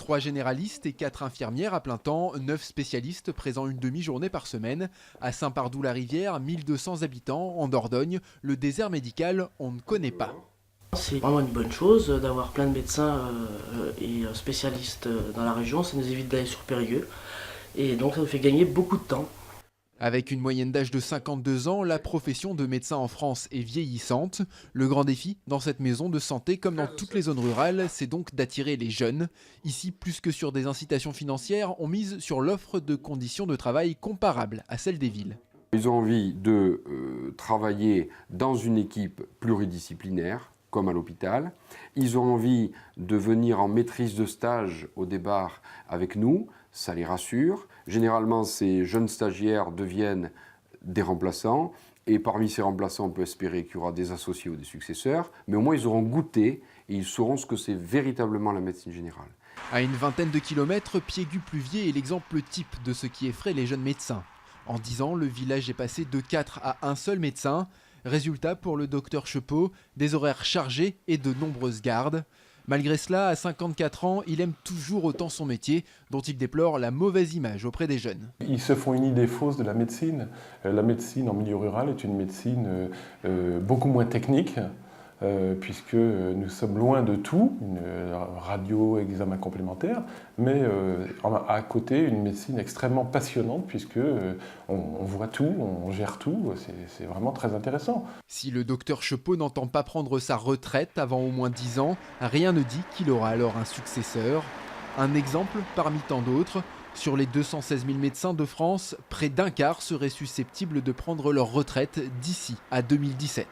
3 généralistes et 4 infirmières à plein temps, 9 spécialistes présents une demi-journée par semaine. À Saint-Pardoux-la-Rivière, 1200 habitants, en Dordogne, le désert médical, on ne connaît pas. C'est vraiment une bonne chose d'avoir plein de médecins et spécialistes dans la région. Ça nous évite d'aller sur Périgueux et donc ça nous fait gagner beaucoup de temps. Avec une moyenne d'âge de 52 ans, la profession de médecin en France est vieillissante. Le grand défi dans cette maison de santé, comme dans toutes les zones rurales, c'est donc d'attirer les jeunes. Ici, plus que sur des incitations financières, on mise sur l'offre de conditions de travail comparables à celles des villes. Ils ont envie de travailler dans une équipe pluridisciplinaire, comme à l'hôpital. Ils ont envie de venir en maîtrise de stage au départ avec nous, ça les rassure. Généralement, ces jeunes stagiaires deviennent des remplaçants, et parmi ces remplaçants, on peut espérer qu'il y aura des associés ou des successeurs, mais au moins ils auront goûté et ils sauront ce que c'est véritablement la médecine générale. À une vingtaine de kilomètres, Piégut-Pluviers est l'exemple type de ce qui effraie les jeunes médecins. En 10 ans, le village est passé de 4 à un seul médecin. Résultat pour le docteur Chepot, des horaires chargés et de nombreuses gardes. Malgré cela, à 54 ans, il aime toujours autant son métier, dont il déplore la mauvaise image auprès des jeunes. Ils se font une idée fausse de la médecine. La médecine en milieu rural est une médecine beaucoup moins technique, puisque nous sommes loin de tout, une radio, examen complémentaire, mais à côté, une médecine extrêmement passionnante, puisque on voit tout, on gère tout, c'est vraiment très intéressant. Si le docteur Chepot n'entend pas prendre sa retraite avant au moins 10 ans, rien ne dit qu'il aura alors un successeur. Un exemple parmi tant d'autres. Sur les 216 000 médecins de France, près d'un quart seraient susceptibles de prendre leur retraite d'ici à 2017.